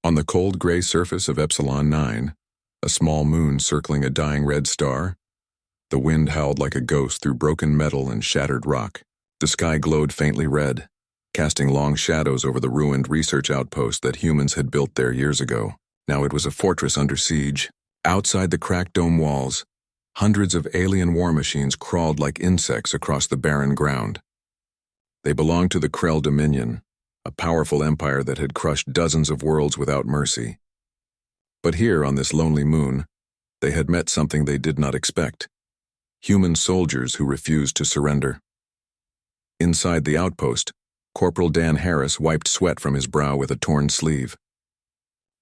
On the cold gray surface of Epsilon 9, a small moon circling a dying red star, the wind howled like a ghost through broken metal and shattered rock. The sky glowed faintly red, casting long shadows over the ruined research outpost that humans had built there years ago. Now it was a fortress under siege. Outside the cracked dome walls, hundreds of alien war machines crawled like insects across the barren ground. They belonged to the Krell Dominion, a powerful empire that had crushed dozens of worlds without mercy. But here, on this lonely moon, they had met something they did not expect: human soldiers who refused to surrender. Inside the outpost, Corporal Dan Harris wiped sweat from his brow with a torn sleeve.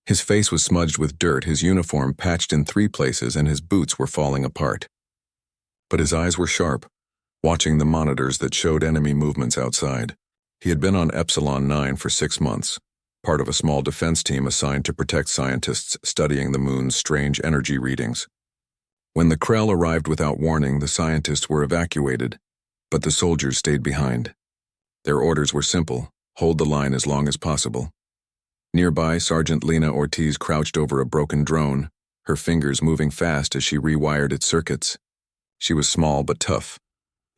His face was smudged with dirt, his uniform patched in 3 places, and his boots were falling apart. But his eyes were sharp, watching the monitors that showed enemy movements outside. He had been on Epsilon 9 for 6 months, part of a small defense team assigned to protect scientists studying the moon's strange energy readings. When the Krell arrived without warning, the scientists were evacuated, but the soldiers stayed behind. Their orders were simple: hold the line as long as possible. Nearby, Sergeant Lena Ortiz crouched over a broken drone, her fingers moving fast as she rewired its circuits. She was small but tough,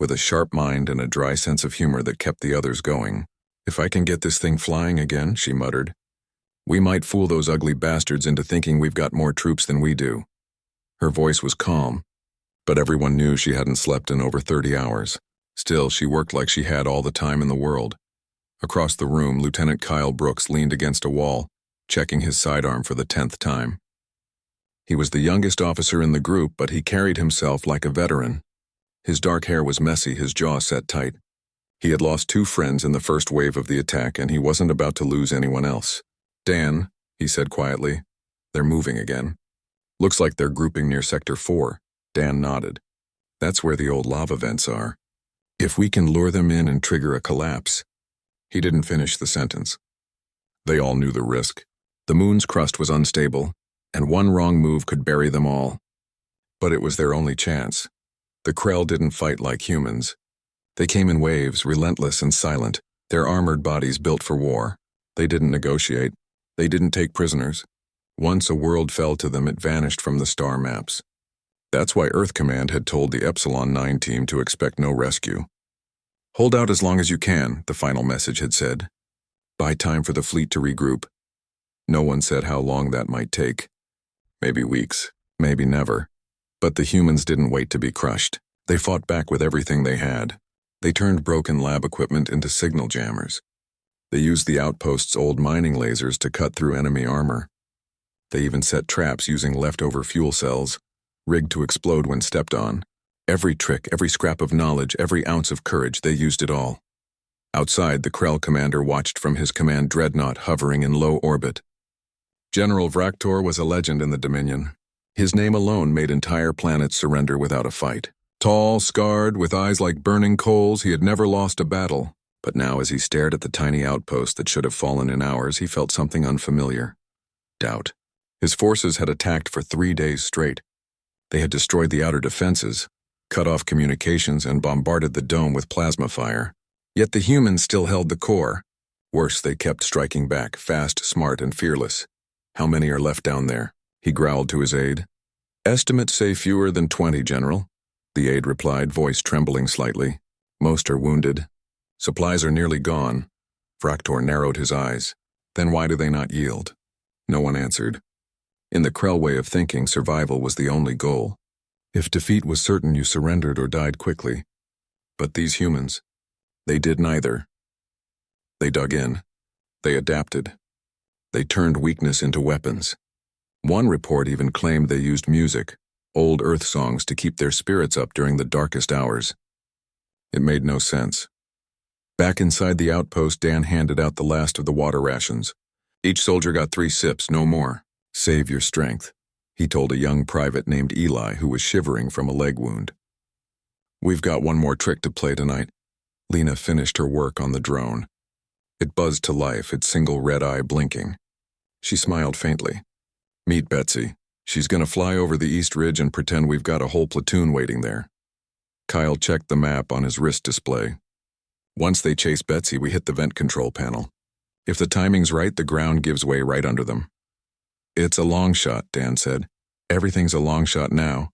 with a sharp mind and a dry sense of humor that kept the others going. "If I can get this thing flying again," she muttered, "we might fool those ugly bastards into thinking we've got more troops than we do." Her voice was calm, but everyone knew she hadn't slept in over 30 hours. Still, she worked like she had all the time in the world. Across the room, Lieutenant Kyle Brooks leaned against a wall, checking his sidearm for the 10th time. He was the youngest officer in the group, but he carried himself like a veteran. His dark hair was messy, his jaw set tight. He had lost 2 friends in the first wave of the attack, and he wasn't about to lose anyone else. "Dan," he said quietly, "they're moving again. Looks like they're grouping near Sector 4. Dan nodded. "That's where the old lava vents are. If we can lure them in and trigger a collapse." He didn't finish the sentence. They all knew the risk. The moon's crust was unstable, and one wrong move could bury them all. But it was their only chance. The Krell didn't fight like humans. They came in waves, relentless and silent, their armored bodies built for war. They didn't negotiate. They didn't take prisoners. Once a world fell to them, it vanished from the star maps. That's why Earth Command had told the Epsilon 9 team to expect no rescue. "Hold out as long as you can," the final message had said. "Buy time for the fleet to regroup." No one said how long that might take. Maybe weeks, maybe never. But the humans didn't wait to be crushed. They fought back with everything they had. They turned broken lab equipment into signal jammers. They used the outpost's old mining lasers to cut through enemy armor. They even set traps using leftover fuel cells, rigged to explode when stepped on. Every trick, every scrap of knowledge, every ounce of courage, they used it all. Outside, the Krell commander watched from his command dreadnought hovering in low orbit. General Vraktor was a legend in the Dominion. His name alone made entire planets surrender without a fight. Tall, scarred, with eyes like burning coals, he had never lost a battle. But now, as he stared at the tiny outpost that should have fallen in hours, he felt something unfamiliar. Doubt. His forces had attacked for 3 days straight. They had destroyed the outer defenses, cut off communications, and bombarded the dome with plasma fire. Yet the humans still held the core. Worse, they kept striking back, fast, smart, and fearless. "How many are left down there?" he growled to his aide. "Estimates say fewer than 20, General," the aide replied, voice trembling slightly. "Most are wounded. Supplies are nearly gone." Vraktor narrowed his eyes. "Then why do they not yield?" No one answered. In the Krell way of thinking, survival was the only goal. If defeat was certain, you surrendered or died quickly. But these humans, they did neither. They dug in. They adapted. They turned weakness into weapons. One report even claimed they used music, old Earth songs, to keep their spirits up during the darkest hours. It made no sense. Back inside the outpost, Dan handed out the last of the water rations. Each soldier got 3 sips, no more. "Save your strength," he told a young private named Eli who was shivering from a leg wound. "We've got one more trick to play tonight." Lena finished her work on the drone. It buzzed to life, its single red eye blinking. She smiled faintly. "Meet Betsy. She's gonna fly over the East Ridge and pretend we've got a whole platoon waiting there." Kyle checked the map on his wrist display. "Once they chase Betsy, we hit the vent control panel. If the timing's right, the ground gives way right under them. It's a long shot, Dan said. Everything's a long shot now,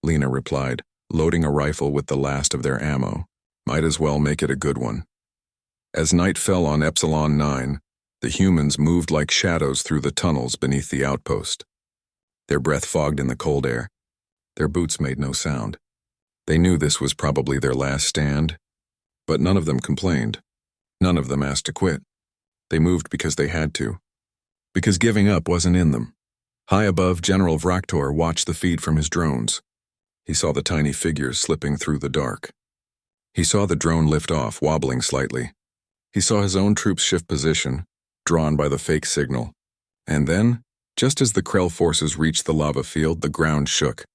Lena replied, loading a rifle with the last of their ammo. Might as well make it a good one. As night fell on Epsilon 9, the humans moved like shadows through the tunnels beneath the outpost. Their breath fogged in the cold air. Their boots made no sound. They knew this was probably their last stand, but none of them complained. None of them asked to quit. They moved because they had to. Because giving up wasn't in them. High above, General Vraktor watched the feed from his drones. He saw the tiny figures slipping through the dark. He saw the drone lift off, wobbling slightly. He saw his own troops shift position, drawn by the fake signal. And then, just as the Krell forces reached the lava field, the ground shook.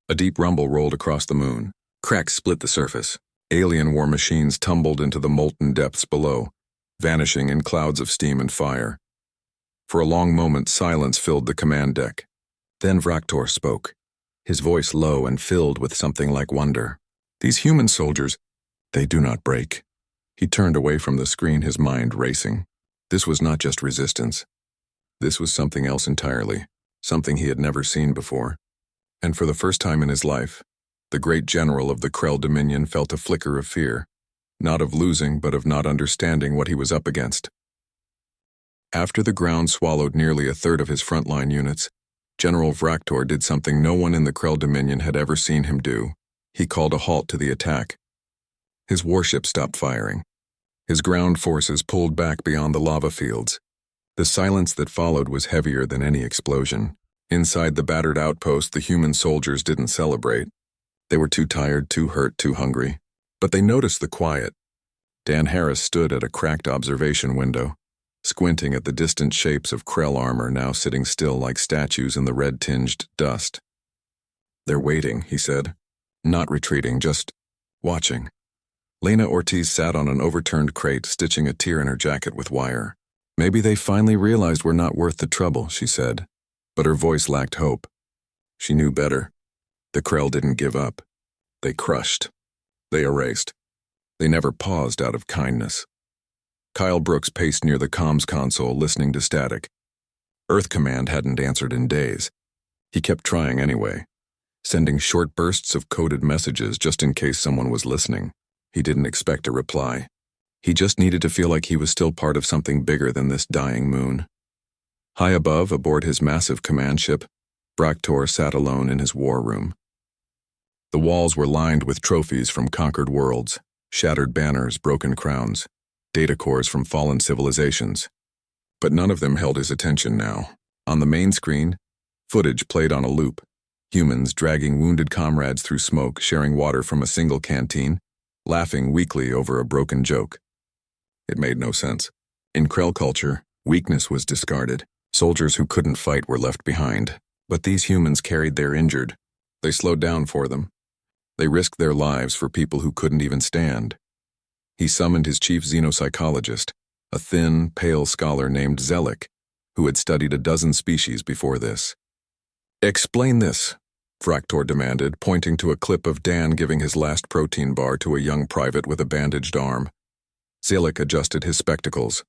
A deep rumble rolled across the moon. Cracks split the surface. Alien war machines tumbled into the molten depths below, vanishing in clouds of steam and fire. For a long moment, silence filled the command deck. Then Vraktor spoke, his voice low and filled with something like wonder. These human soldiers, they do not break. He turned away from the screen, his mind racing. This was not just resistance. This was something else entirely, something he had never seen before. And for the first time in his life, the great general of the Krell Dominion felt a flicker of fear, not of losing, but of not understanding what he was up against. After the ground swallowed nearly a third of his frontline units, General Vraktor did something no one in the Krell Dominion had ever seen him do. He called a halt to the attack. His warship stopped firing. His ground forces pulled back beyond the lava fields. The silence that followed was heavier than any explosion. Inside the battered outpost, the human soldiers didn't celebrate. They were too tired, too hurt, too hungry. But they noticed the quiet. Dan Harris stood at a cracked observation window, squinting at the distant shapes of Krell armor now sitting still like statues in the red-tinged dust. They're waiting, he said. Not retreating, just watching. Lena Ortiz sat on an overturned crate, stitching a tear in her jacket with wire. Maybe they finally realized we're not worth the trouble, she said. But her voice lacked hope. She knew better. The Krell didn't give up. They crushed. They erased. They never paused out of kindness. Kyle Brooks paced near the comms console, listening to static. Earth Command hadn't answered in days. He kept trying anyway, sending short bursts of coded messages just in case someone was listening. He didn't expect a reply. He just needed to feel like he was still part of something bigger than this dying moon. High above, aboard his massive command ship, Vraktor sat alone in his war room. The walls were lined with trophies from conquered worlds, shattered banners, broken crowns, data cores from fallen civilizations. But none of them held his attention now. On the main screen, footage played on a loop. Humans dragging wounded comrades through smoke, sharing water from a single canteen, laughing weakly over a broken joke. It made no sense. In Krell culture, weakness was discarded. Soldiers who couldn't fight were left behind. But these humans carried their injured. They slowed down for them. They risked their lives for people who couldn't even stand. He summoned his chief xenopsychologist, a thin, pale scholar named Zelik, who had studied a dozen species before this. "Explain this," Vraktor demanded, pointing to a clip of Dan giving his last protein bar to a young private with a bandaged arm. Zelik adjusted his spectacles.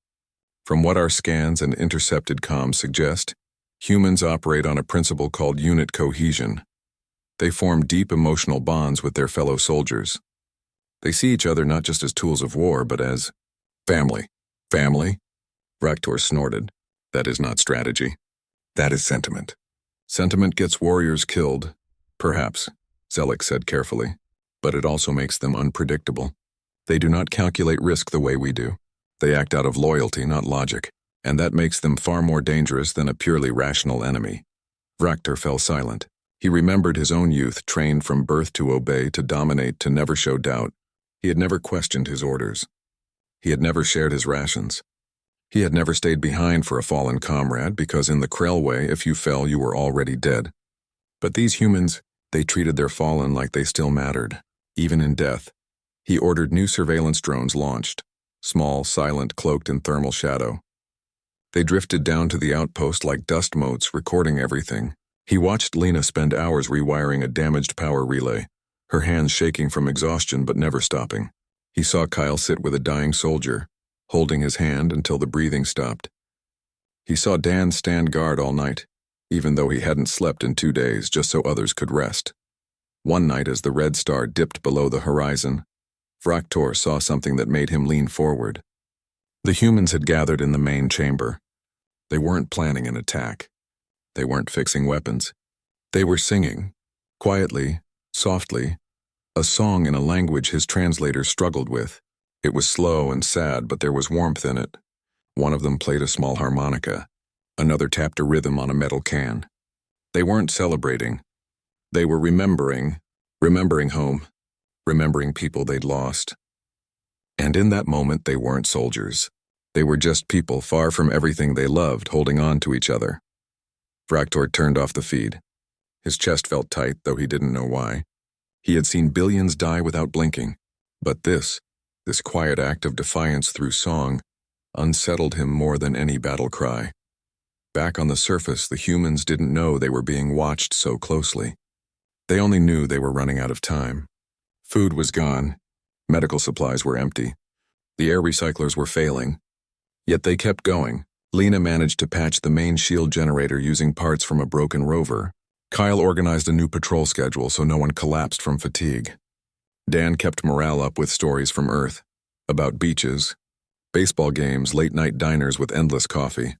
"From what our scans and intercepted comms suggest, humans operate on a principle called unit cohesion. They form deep emotional bonds with their fellow soldiers. They see each other not just as tools of war, but as family." "Family?" Vraktor snorted. "That is not strategy. That is sentiment. Sentiment gets warriors killed, perhaps," Zelik said carefully, "but it also makes them unpredictable. They do not calculate risk the way we do. They act out of loyalty, not logic, and that makes them far more dangerous than a purely rational enemy." Vraktor fell silent. He remembered his own youth, trained from birth to obey, to dominate, to never show doubt. He had never questioned his orders. He had never shared his rations. He had never stayed behind for a fallen comrade, because in the Krell way, if you fell, you were already dead. But these humans, they treated their fallen like they still mattered, even in death. He ordered new surveillance drones launched, small, silent, cloaked in thermal shadow. They drifted down to the outpost like dust motes, recording everything. He watched Lena spend hours rewiring a damaged power relay, her hands shaking from exhaustion but never stopping. He saw Kyle sit with a dying soldier, holding his hand until the breathing stopped. He saw Dan stand guard all night, even though he hadn't slept in 2 days just so others could rest. One night, as the red star dipped below the horizon, Fraktor saw something that made him lean forward. The humans had gathered in the main chamber. They weren't planning an attack. They weren't fixing weapons. They were singing, quietly, softly, a song in a language his translator struggled with. It was slow and sad, but there was warmth in it. One of them played a small harmonica. Another tapped a rhythm on a metal can. They weren't celebrating. They were remembering home, remembering people they'd lost. And in that moment, they weren't soldiers. They were just people far from everything they loved, holding on to each other. Fraktor turned off the feed. His chest felt tight, though he didn't know why. He had seen billions die without blinking. But this quiet act of defiance through song, unsettled him more than any battle cry. Back on the surface, the humans didn't know they were being watched so closely. They only knew they were running out of time. Food was gone. Medical supplies were empty. The air recyclers were failing. Yet they kept going. Lena managed to patch the main shield generator using parts from a broken rover. Kyle organized a new patrol schedule so no one collapsed from fatigue. Dan kept morale up with stories from Earth, about beaches, baseball games, late-night diners with endless coffee.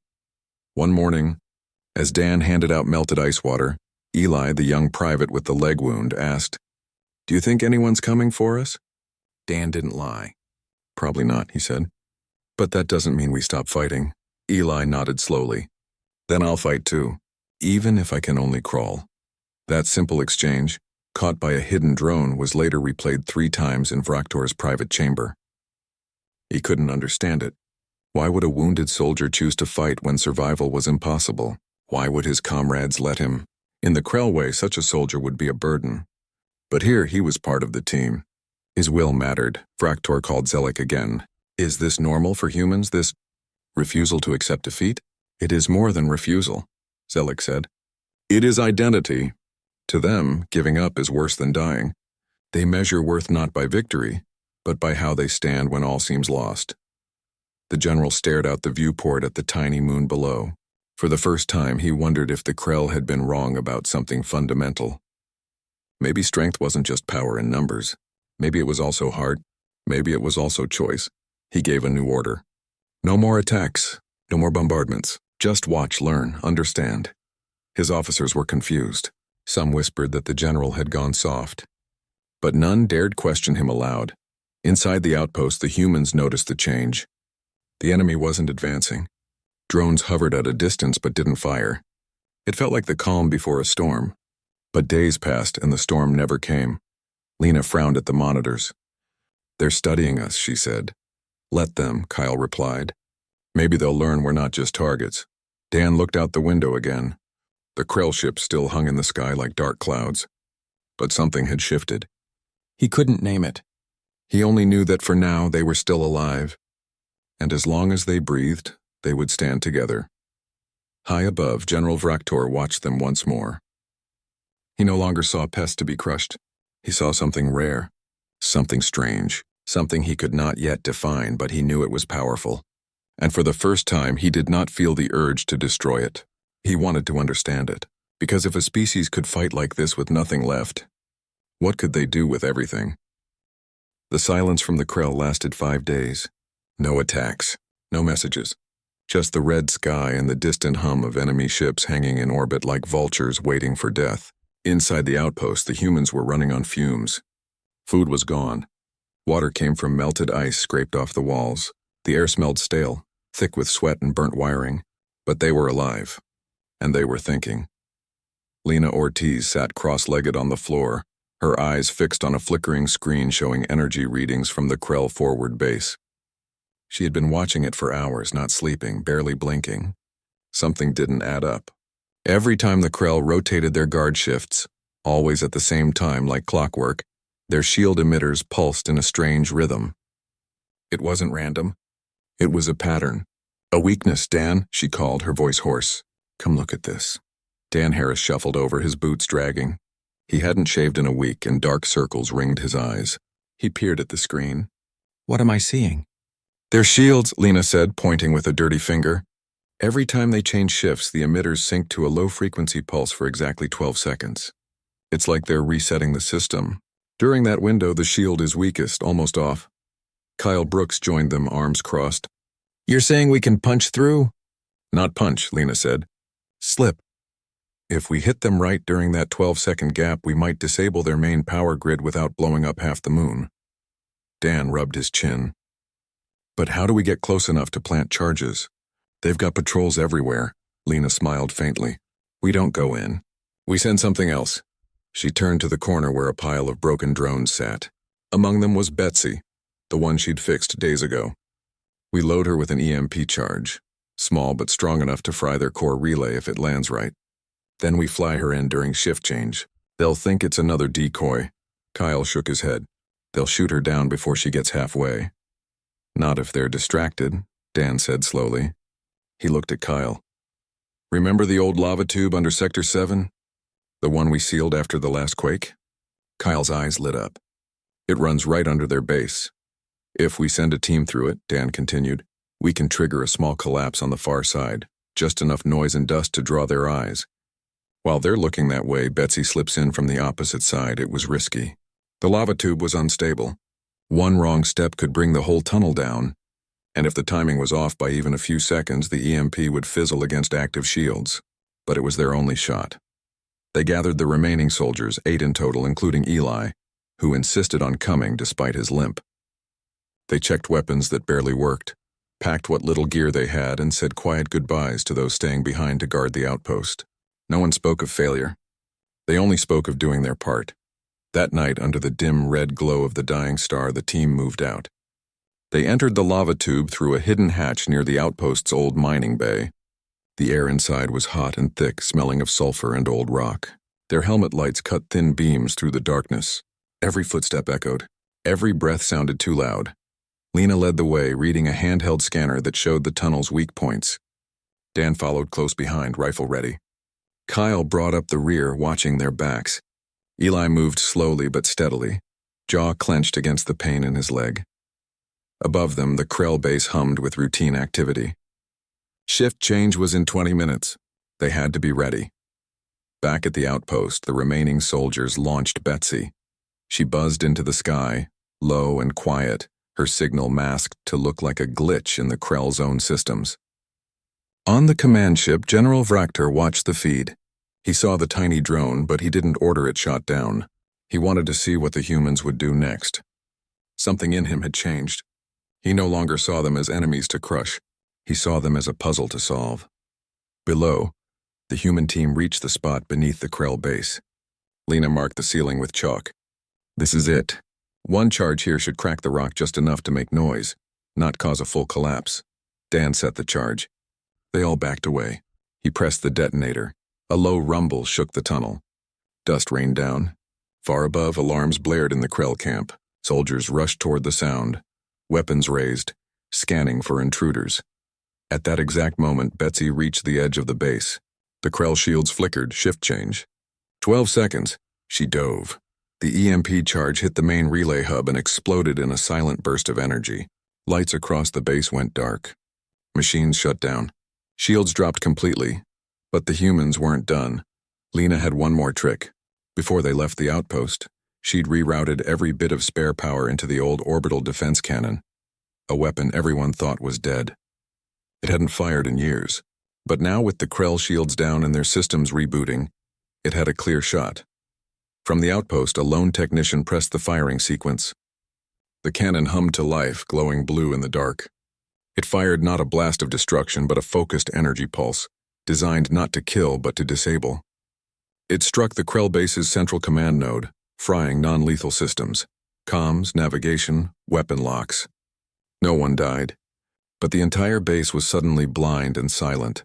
One morning, as Dan handed out melted ice water, Eli, the young private with the leg wound, asked, "Do you think anyone's coming for us?" Dan didn't lie. "Probably not," he said. "But that doesn't mean we stop fighting." Eli nodded slowly. "Then I'll fight too, even if I can only crawl." That simple exchange, caught by a hidden drone, was later replayed 3 times in Fraktor's private chamber. He couldn't understand it. Why would a wounded soldier choose to fight when survival was impossible? Why would his comrades let him? In the Krell way, such a soldier would be a burden. But here he was part of the team. His will mattered. Fraktor called Zelik again. "Is this normal for humans, this refusal to accept defeat?" "It is more than refusal," Zelik said. "It is identity. To them, giving up is worse than dying. They measure worth not by victory, but by how they stand when all seems lost." The general stared out the viewport at the tiny moon below. For the first time, he wondered if the Krell had been wrong about something fundamental. Maybe strength wasn't just power in numbers. Maybe it was also heart. Maybe it was also choice. He gave a new order. No more attacks. No more bombardments. Just watch, learn, understand. His officers were confused. Some whispered that the general had gone soft. But none dared question him aloud. Inside the outpost, the humans noticed the change. The enemy wasn't advancing. Drones hovered at a distance but didn't fire. It felt like the calm before a storm. But days passed and the storm never came. Lena frowned at the monitors. "They're studying us," she said. "Let them," Kyle replied. "Maybe they'll learn we're not just targets." Dan looked out the window again. The Krell ship still hung in the sky like dark clouds. But something had shifted. He couldn't name it. He only knew that for now they were still alive. And as long as they breathed, they would stand together. High above, General Fraktor watched them once more. He no longer saw pests to be crushed. He saw something rare, something strange, something he could not yet define, but he knew it was powerful. And for the first time, he did not feel the urge to destroy it. He wanted to understand it, because if a species could fight like this with nothing left, what could they do with everything? The silence from the Krell lasted 5 days. No attacks, no messages, just the red sky and the distant hum of enemy ships hanging in orbit like vultures waiting for death. Inside the outpost, the humans were running on fumes. Food was gone. Water came from melted ice scraped off the walls. The air smelled stale, thick with sweat and burnt wiring. But they were alive. And they were thinking. Lena Ortiz sat cross-legged on the floor, her eyes fixed on a flickering screen showing energy readings from the Krell forward base. She had been watching it for hours, not sleeping, barely blinking. Something didn't add up. Every time the Krell rotated their guard shifts, always at the same time like clockwork, their shield emitters pulsed in a strange rhythm. It wasn't random. It was a pattern. "A weakness, Dan," she called, her voice hoarse. "Come look at this." Dan Harris shuffled over, his boots dragging. He hadn't shaved in a week, and dark circles ringed his eyes. He peered at the screen. "What am I seeing?" "They're shields," Lena said, pointing with a dirty finger. Every time they change shifts, the emitters sync to a low-frequency pulse for exactly 12 seconds. It's like they're resetting the system. During that window, the shield is weakest, almost off. Kyle Brooks joined them, arms crossed. "You're saying we can punch through?" "Not punch," Lena said. "Slip. If we hit them right during that 12-second gap, we might disable their main power grid without blowing up half the moon." Dan rubbed his chin. "But how do we get close enough to plant charges? They've got patrols everywhere." Lena smiled faintly. "We don't go in. We send something else." She turned to the corner where a pile of broken drones sat. Among them was Betsy, the one she'd fixed days ago. "We load her with an EMP charge, small but strong enough to fry their core relay if it lands right. Then we fly her in during shift change. They'll think it's another decoy." Kyle shook his head. "They'll shoot her down before she gets halfway." "Not if they're distracted," Dan said slowly. He looked at Kyle. "Remember the old lava tube under Sector 7? The one we sealed after the last quake?" Kyle's eyes lit up. "It runs right under their base. If we send a team through it," Dan continued, "we can trigger a small collapse on the far side, just enough noise and dust to draw their eyes. While they're looking that way, Betsy slips in from the opposite side. It was risky. The lava tube was unstable. One wrong step could bring the whole tunnel down, and if the timing was off by even a few seconds, the EMP would fizzle against active shields. But it was their only shot." They gathered the remaining soldiers, 8 in total, including Eli, who insisted on coming despite his limp. They checked weapons that barely worked, packed what little gear they had, and said quiet goodbyes to those staying behind to guard the outpost. No one spoke of failure. They only spoke of doing their part. That night, under the dim red glow of the dying star, the team moved out. They entered the lava tube through a hidden hatch near the outpost's old mining bay. The air inside was hot and thick, smelling of sulfur and old rock. Their helmet lights cut thin beams through the darkness. Every footstep echoed. Every breath sounded too loud. Lena led the way, reading a handheld scanner that showed the tunnel's weak points. Dan followed close behind, rifle ready. Kyle brought up the rear, watching their backs. Eli moved slowly but steadily, jaw clenched against the pain in his leg. Above them, the Krell base hummed with routine activity. Shift change was in 20 minutes. They had to be ready. Back at the outpost, the remaining soldiers launched Betsy. She buzzed into the sky, low and quiet, her signal masked to look like a glitch in the Krell's own systems. On the command ship, General Vraktor watched the feed. He saw the tiny drone, but he didn't order it shot down. He wanted to see what the humans would do next. Something in him had changed. He no longer saw them as enemies to crush. He saw them as a puzzle to solve. Below, the human team reached the spot beneath the Krell base. Lena marked the ceiling with chalk. "This is it. One charge here should crack the rock just enough to make noise, not cause a full collapse." Dan set the charge. They all backed away. He pressed the detonator. A low rumble shook the tunnel. Dust rained down. Far above, alarms blared in the Krell camp. Soldiers rushed toward the sound, weapons raised, scanning for intruders. At that exact moment, Betsy reached the edge of the base. The Krell shields flickered, shift change. 12 seconds. She dove. The EMP charge hit the main relay hub and exploded in a silent burst of energy. Lights across the base went dark. Machines shut down. Shields dropped completely. But the humans weren't done. Lena had one more trick. Before they left the outpost, she'd rerouted every bit of spare power into the old orbital defense cannon, a weapon everyone thought was dead. It hadn't fired in years, but now with the Krell shields down and their systems rebooting, it had a clear shot. From the outpost, a lone technician pressed the firing sequence. The cannon hummed to life, glowing blue in the dark. It fired not a blast of destruction, but a focused energy pulse, designed not to kill but to disable. It struck the Krell base's central command node, frying non-lethal systems, comms, navigation, weapon locks. No one died, but the entire base was suddenly blind and silent.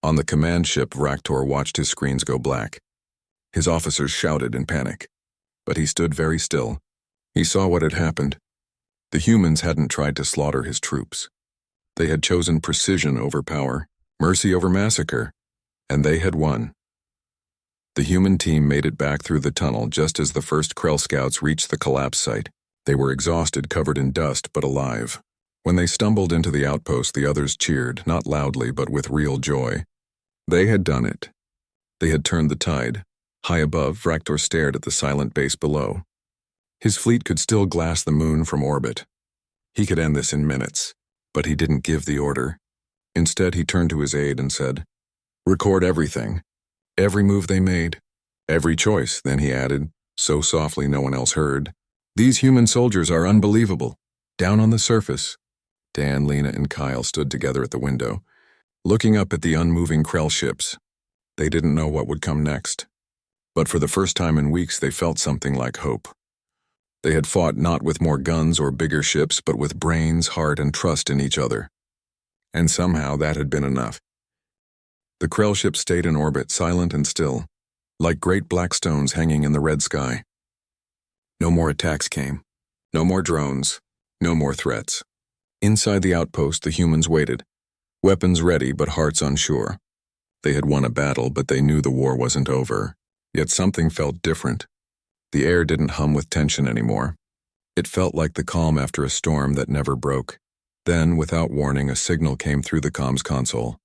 On the command ship, Vraktor watched his screens go black. His officers shouted in panic, but he stood very still. He saw what had happened. The humans hadn't tried to slaughter his troops. They had chosen precision over power, mercy over massacre, and they had won. The human team made it back through the tunnel just as the first Krell scouts reached the collapse site. They were exhausted, covered in dust, but alive. When they stumbled into the outpost, the others cheered, not loudly but with real joy. They had done it. They had turned the tide. High above, Vractor stared at the silent base below. His fleet could still glass the moon from orbit. He could end this in minutes, but he didn't give the order. Instead, he turned to his aide and said, "Record everything. Every move they made. Every choice," then he added, so softly no one else heard. "These human soldiers are unbelievable. Down on the surface." Dan, Lena, and Kyle stood together at the window, looking up at the unmoving Krell ships. They didn't know what would come next. But for the first time in weeks, they felt something like hope. They had fought not with more guns or bigger ships, but with brains, heart, and trust in each other. And somehow that had been enough. The Krell ships stayed in orbit, silent and still, like great black stones hanging in the red sky. No more attacks came. No more drones. No more threats. Inside the outpost, the humans waited, weapons ready but hearts unsure. They had won a battle, but they knew the war wasn't over. Yet something felt different. The air didn't hum with tension anymore. It felt like the calm after a storm that never broke. Then, without warning, a signal came through the comms console.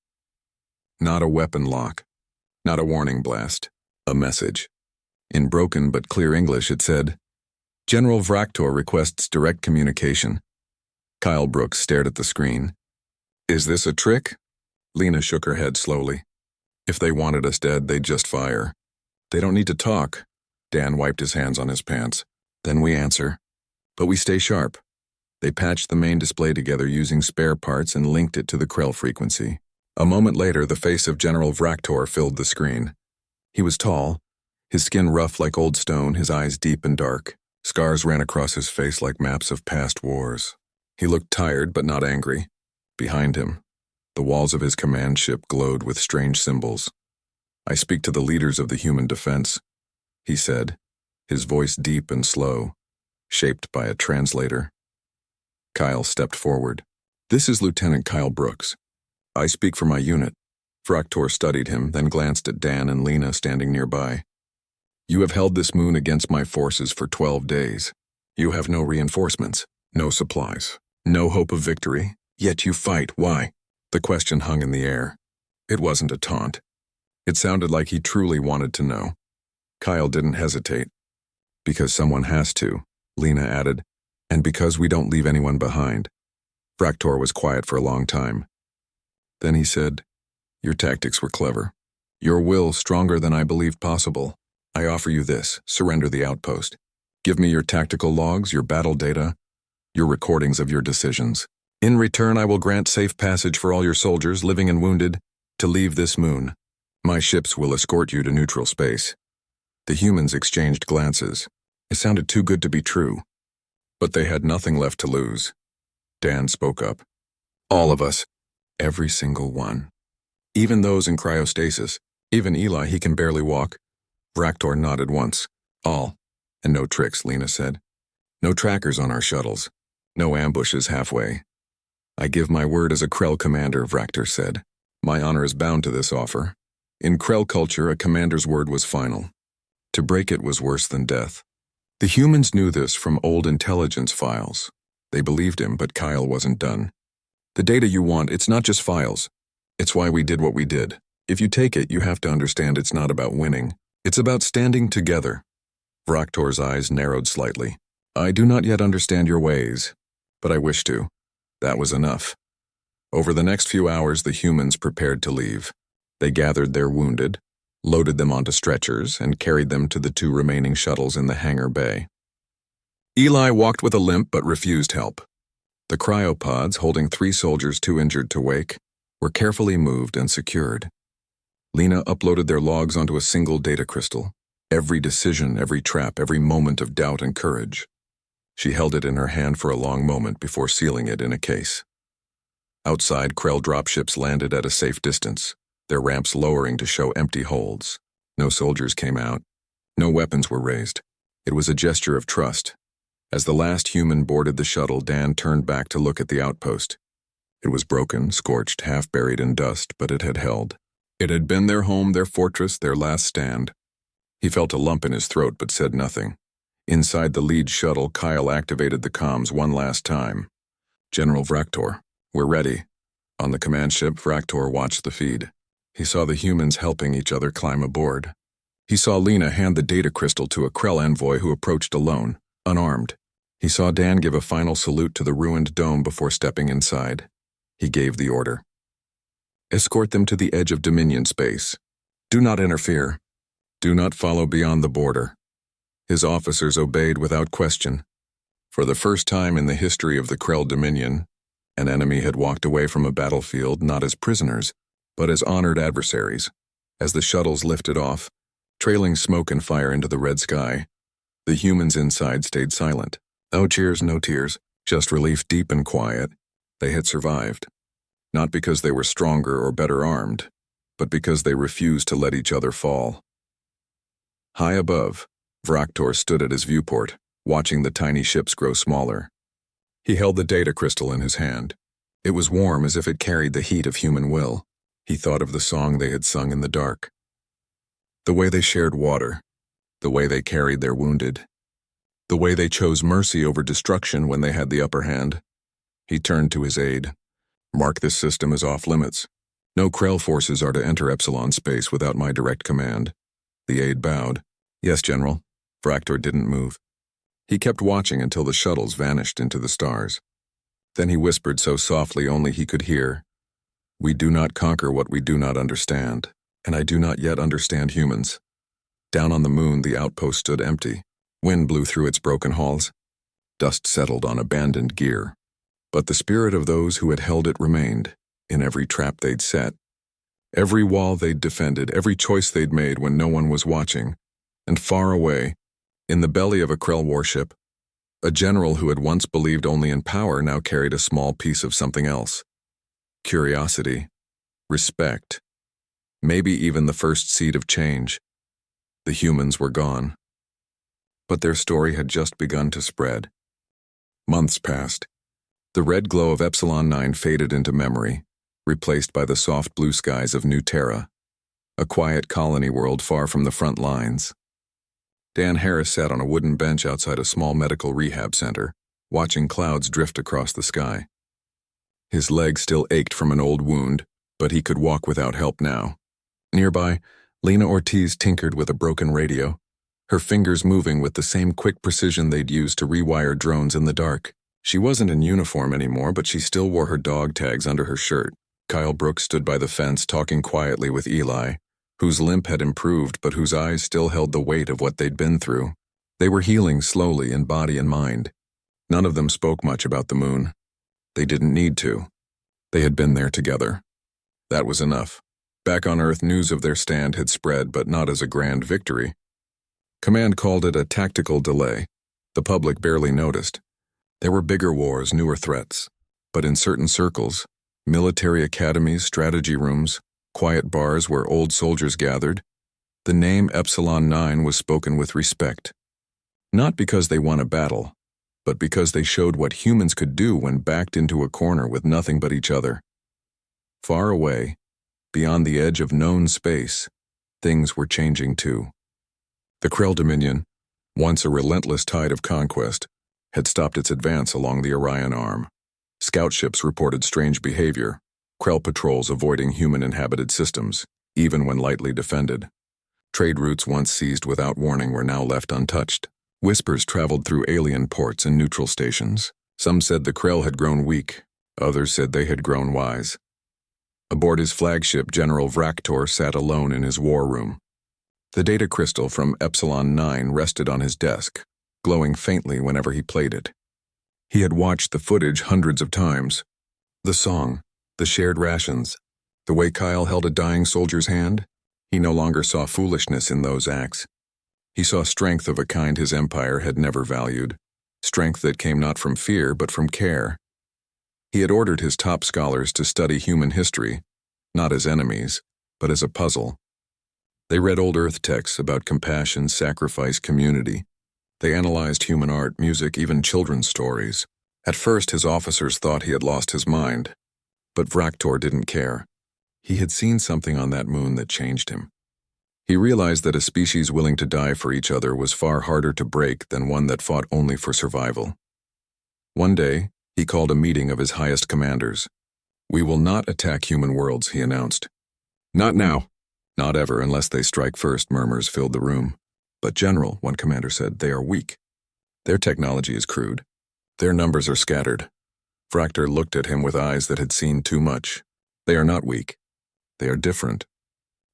Not a weapon lock. Not a warning blast. A message. In broken but clear English, it said, "General Vractor requests direct communication." Kyle Brooks stared at the screen. "Is this a trick?" Lena shook her head slowly. "If they wanted us dead, they'd just fire. They don't need to talk." Dan wiped his hands on his pants. "Then we answer. But we stay sharp." They patched the main display together using spare parts and linked it to the Krell frequency. A moment later, the face of General Vractor filled the screen. He was tall, his skin rough like old stone, his eyes deep and dark. Scars ran across his face like maps of past wars. He looked tired but not angry. Behind him, the walls of his command ship glowed with strange symbols. "I speak to the leaders of the human defense," he said, his voice deep and slow, shaped by a translator. Kyle stepped forward. "This is Lieutenant Kyle Brooks. I speak for my unit." Vractor studied him, then glanced at Dan and Lena standing nearby. "You have held this moon against my forces for 12 days. You have no reinforcements, no supplies, no hope of victory, yet you fight. Why?" The question hung in the air. It wasn't a taunt. It sounded like he truly wanted to know. Kyle didn't hesitate. "Because someone has to," Lena added, "and because we don't leave anyone behind." Vractor was quiet for a long time. Then he said, "Your tactics were clever. Your will stronger than I believed possible. I offer you this: surrender the outpost. Give me your tactical logs, your battle data, your recordings of your decisions. In return, I will grant safe passage for all your soldiers, living and wounded, to leave this moon. My ships will escort you to neutral space." The humans exchanged glances. It sounded too good to be true. But they had nothing left to lose. Dan spoke up. "All of us. Every single one. Even those in cryostasis. Even Eli, he can barely walk." Vractor nodded once. "All. And no tricks," Lena said. "No trackers on our shuttles. No ambushes halfway." "I give my word as a Krell commander," Vractor said. "My honor is bound to this offer." In Krell culture, a commander's word was final. To break it was worse than death. The humans knew this from old intelligence files. They believed him, but Kyle wasn't done. "The data you want, it's not just files. It's why we did what we did. If you take it, you have to understand it's not about winning. It's about standing together." Vractor's eyes narrowed slightly. "I do not yet understand your ways, but I wish to." That was enough. Over the next few hours, the humans prepared to leave. They gathered their wounded, loaded them onto stretchers, and carried them to the 2 remaining shuttles in the hangar bay. Eli walked with a limp but refused help. The cryopods, holding 3 soldiers too injured to wake, were carefully moved and secured. Lena uploaded their logs onto a single data crystal. Every decision, every trap, every moment of doubt and courage. She held it in her hand for a long moment before sealing it in a case. Outside, Krell dropships landed at a safe distance, their ramps lowering to show empty holds. No soldiers came out. No weapons were raised. It was a gesture of trust. As the last human boarded the shuttle, Dan turned back to look at the outpost. It was broken, scorched, half buried in dust, but it had held. It had been their home, their fortress, their last stand. He felt a lump in his throat but said nothing. Inside the lead shuttle, Kyle activated the comms one last time. General Vraktor, we're ready. On the command ship, Vraktor watched the feed. He saw the humans helping each other climb aboard. He saw Lena hand the data crystal to a Krell envoy who approached alone, unarmed. He saw Dan give a final salute to the ruined dome before stepping inside. He gave the order. Escort them to the edge of Dominion space. Do not interfere. Do not follow beyond the border. His officers obeyed without question. For the first time in the history of the Krell Dominion, an enemy had walked away from a battlefield not as prisoners, but as honored adversaries. As the shuttles lifted off, trailing smoke and fire into the red sky, the humans inside stayed silent. No cheers, no tears, just relief deep and quiet. They had survived. Not because they were stronger or better armed, but because they refused to let each other fall. High above, Vraktor stood at his viewport, watching the tiny ships grow smaller. He held the data crystal in his hand. It was warm as if it carried the heat of human will. He thought of the song they had sung in the dark. The way they shared water, the way they carried their wounded, the way they chose mercy over destruction when they had the upper hand. He turned to his aide. Mark this system as off-limits. No Krell forces are to enter Epsilon space without my direct command. The aide bowed. Yes, General. Vraktor didn't move. He kept watching until the shuttles vanished into the stars. Then he whispered so softly only he could hear. We do not conquer what we do not understand, and I do not yet understand humans. Down on the moon, the outpost stood empty. Wind blew through its broken halls. Dust settled on abandoned gear. But the spirit of those who had held it remained, in every trap they'd set, every wall they'd defended, every choice they'd made when no one was watching. And far away, in the belly of a Krell warship, a general who had once believed only in power now carried a small piece of something else. Curiosity, respect, maybe even the first seed of change. The humans were gone. But their story had just begun to spread. Months passed. The red glow of Epsilon 9 faded into memory, replaced by the soft blue skies of New Terra, a quiet colony world far from the front lines. Dan Harris sat on a wooden bench outside a small medical rehab center, watching clouds drift across the sky. His leg still ached from an old wound, but he could walk without help now. Nearby, Lena Ortiz tinkered with a broken radio, her fingers moving with the same quick precision they'd used to rewire drones in the dark. She wasn't in uniform anymore, but she still wore her dog tags under her shirt. Kyle Brooks stood by the fence talking quietly with Eli, whose limp had improved but whose eyes still held the weight of what they'd been through. They were healing slowly in body and mind. None of them spoke much about the moon. They didn't need to. They had been there together. That was enough. Back on Earth, news of their stand had spread, but not as a grand victory. Command called it a tactical delay. The public barely noticed. There were bigger wars, newer threats. But in certain circles, military academies, strategy rooms, quiet bars where old soldiers gathered, the name Epsilon 9 was spoken with respect. Not because they won a battle, but because they showed what humans could do when backed into a corner with nothing but each other. Far away, beyond the edge of known space, things were changing too. The Krell Dominion, once a relentless tide of conquest, had stopped its advance along the Orion Arm. Scout ships reported strange behavior, Krell patrols avoiding human-inhabited systems, even when lightly defended. Trade routes once seized without warning were now left untouched. Whispers traveled through alien ports and neutral stations. Some said the Krell had grown weak, others said they had grown wise. Aboard his flagship, General Vraktor sat alone in his war room. The data crystal from Epsilon 9 rested on his desk, glowing faintly whenever he played it. He had watched the footage hundreds of times. The song, the shared rations, the way Kyle held a dying soldier's hand. He no longer saw foolishness in those acts. He saw strength of a kind his empire had never valued, strength that came not from fear but from care. He had ordered his top scholars to study human history, not as enemies, but as a puzzle. They read old Earth texts about compassion, sacrifice, community. They analyzed human art, music, even children's stories. At first, his officers thought he had lost his mind, but Vraktor didn't care. He had seen something on that moon that changed him. He realized that a species willing to die for each other was far harder to break than one that fought only for survival. One day, He called a meeting of his highest commanders. "We will not attack human worlds," he announced. "Not now. Not ever, unless they strike first," murmurs filled the room. "But General," one commander said, "they are weak. Their technology is crude. Their numbers are scattered." Fractor looked at him with eyes that had seen too much. "They are not weak. They are different.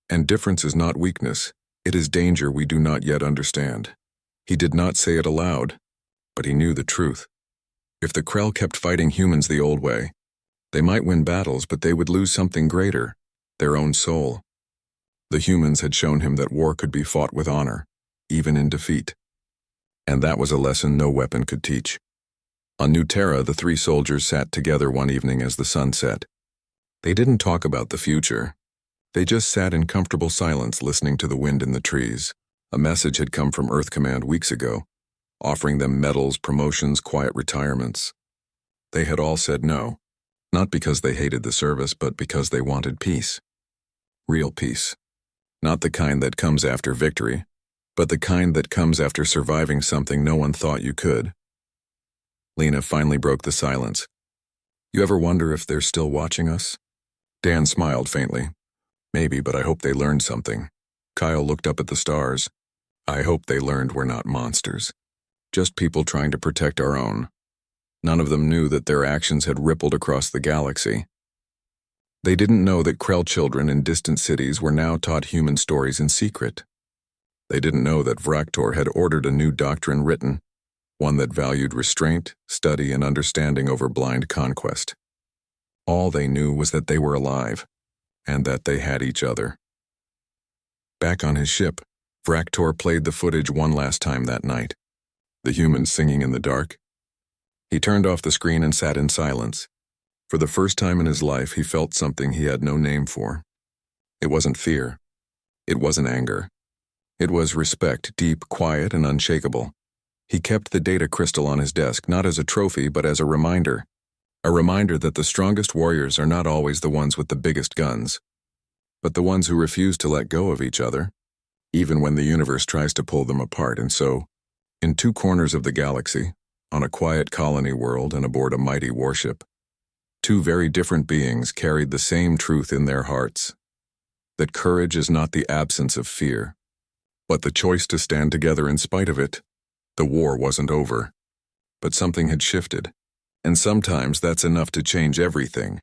And difference is not weakness. It is danger we do not yet understand." He did not say it aloud, but he knew the truth. If the Krell kept fighting humans the old way, they might win battles, but they would lose something greater, their own soul. The humans had shown him that war could be fought with honor, even in defeat. And that was a lesson no weapon could teach. On New Terra, the three soldiers sat together one evening as the sun set. They didn't talk about the future. They just sat in comfortable silence, listening to the wind in the trees. A message had come from Earth Command weeks ago, offering them medals, promotions, quiet retirements. They had all said no, not because they hated the service, but because they wanted peace. Real peace. Not the kind that comes after victory, but the kind that comes after surviving something no one thought you could. Lena finally broke the silence. "You ever wonder if they're still watching us?" Dan smiled faintly. "Maybe, but I hope they learned something." Kyle looked up at the stars. "I hope they learned we're not monsters. Just people trying to protect our own." None of them knew that their actions had rippled across the galaxy. They didn't know that Krell children in distant cities were now taught human stories in secret. They didn't know that Vraktor had ordered a new doctrine written, one that valued restraint, study, and understanding over blind conquest. All they knew was that they were alive, and that they had each other. Back on his ship, Vraktor played the footage one last time that night, the humans singing in the dark. He turned off the screen and sat in silence. For the first time in his life, he felt something he had no name for. It wasn't fear. It wasn't anger. It was respect, deep, quiet, and unshakable. He kept the data crystal on his desk, not as a trophy, but as a reminder. A reminder that the strongest warriors are not always the ones with the biggest guns, but the ones who refuse to let go of each other, even when the universe tries to pull them apart. And so, in two corners of the galaxy, on a quiet colony world and aboard a mighty warship, two very different beings carried the same truth in their hearts, that courage is not the absence of fear, but the choice to stand together in spite of it. The war wasn't over, but something had shifted, and sometimes that's enough to change everything.